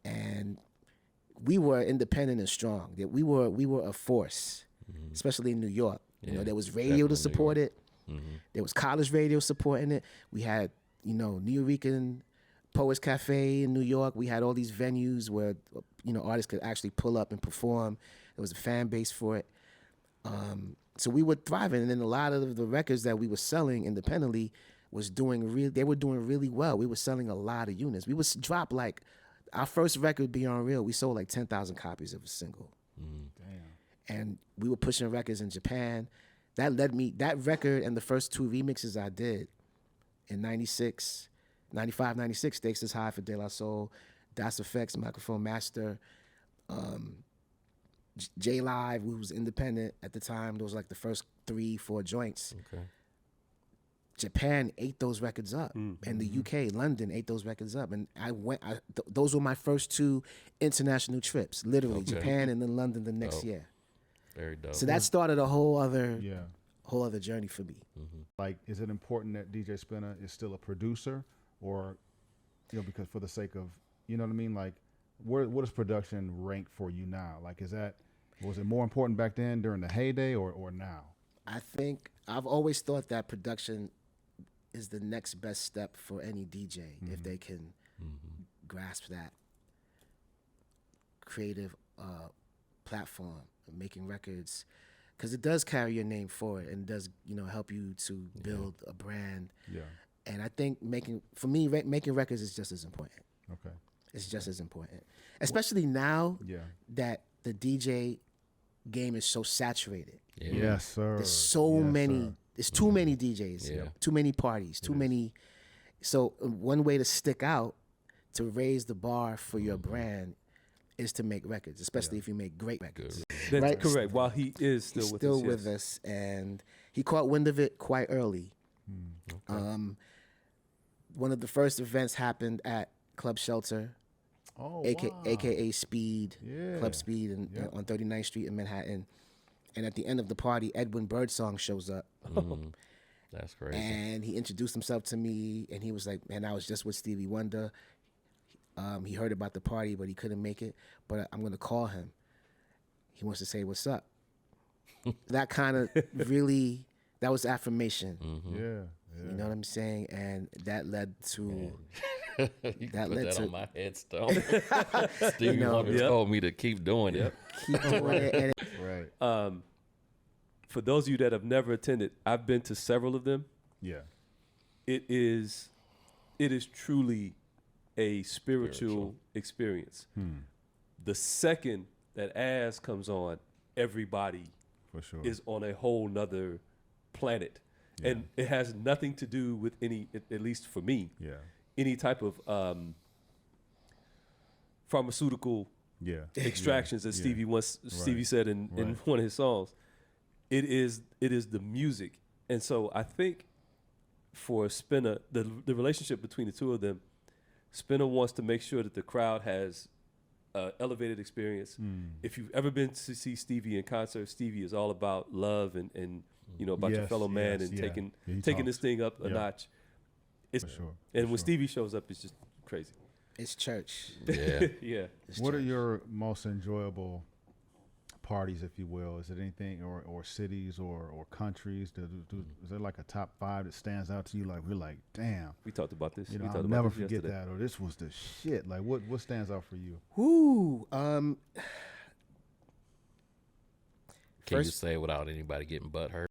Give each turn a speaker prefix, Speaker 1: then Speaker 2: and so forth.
Speaker 1: and we were independent and strong. That we were a force, especially in New York. You know, there was radio to support it. There was college radio supporting it. We had, you know, New Rican Poets Cafe in New York. We had all these venues where, you know, artists could actually pull up and perform. There was a fan base for it. So we were thriving, and then a lot of the records that we were selling independently they were doing really well. We were selling a lot of units. We would drop like our first record, Beyond Real, we sold like 10,000 copies of a single.
Speaker 2: Damn.
Speaker 1: And we were pushing records in Japan. That record and the first two remixes I did in 96, 95, 96, Stakes is High for De La Soul, Das Effects, Microphone Master, J Live, who was independent at the time. Those were like the first 3-4 joints.
Speaker 3: Okay.
Speaker 1: Japan ate those records up, and the UK, London, ate those records up, and those were my first two international trips, literally. Japan and then London the next year.
Speaker 3: Very dope.
Speaker 1: So that started a whole other journey for me.
Speaker 2: Like, is it important that DJ Spinna is still a producer, or, you know, because for the sake of, you know what I mean? Like, what does production rank for you now? Like, was it more important back then during the heyday or now?
Speaker 1: I think I've always thought that production is the next best step for any DJ if they can grasp that creative platform of making records, because it does carry your name forward and does, you know, help you to build a brand. Yeah. And I think making records is just as important.
Speaker 2: Okay.
Speaker 1: It's just as important, especially now that the DJ game is so saturated.
Speaker 2: Yes, sir.
Speaker 1: There's so many. There's too many DJs. Too many parties. Too many. So one way to stick out, to raise the bar for your brand, is to make records, especially if you make great records.
Speaker 4: That's
Speaker 1: right?
Speaker 4: correct. While he is still with us,
Speaker 1: and he caught wind of it quite early. One of the first events happened at Club Shelter. AKA Speed, Club Speed on 39th Street in Manhattan. And at the end of the party, Edwin Birdsong shows up.
Speaker 3: That's crazy.
Speaker 1: And he introduced himself to me, and he was like, man, I was just with Stevie Wonder. He heard about the party, but he couldn't make it. But I'm going to call him. He wants to say what's up. That kind of really, that was affirmation. You know what I'm saying? And that led to...
Speaker 3: You that put that on my headstone. Stevie Wonder told me to keep doing it.
Speaker 1: Keep doing it.
Speaker 2: Right.
Speaker 4: For those of you that have never attended, I've been to several of them.
Speaker 2: Yeah.
Speaker 4: It is truly a spiritual experience. The second that Az comes on, everybody
Speaker 2: for sure
Speaker 4: is on a whole nother planet. And it has nothing to do with any, at least for me, any type of pharmaceutical extractions, as Stevie said in one of his songs. It is the music. And so I think for Spinna, the relationship between the two of them, Spinna wants to make sure that the crowd has elevated experience. If you've ever been to see Stevie in concert, Stevie is all about love and you know, about your fellow man and taking this thing up a notch. It's, and when Stevie shows up, it's just crazy.
Speaker 1: It's church.
Speaker 4: Yeah.
Speaker 2: What are your most enjoyable parties, if you will? Is it anything, or cities or countries? Is there like a top 5 that stands out to you? Like, we're like, damn.
Speaker 4: We talked about this.
Speaker 2: You know, I'll never forget that, or this was the shit. Like, what stands out for you?
Speaker 3: Can you say it without anybody getting butthurt?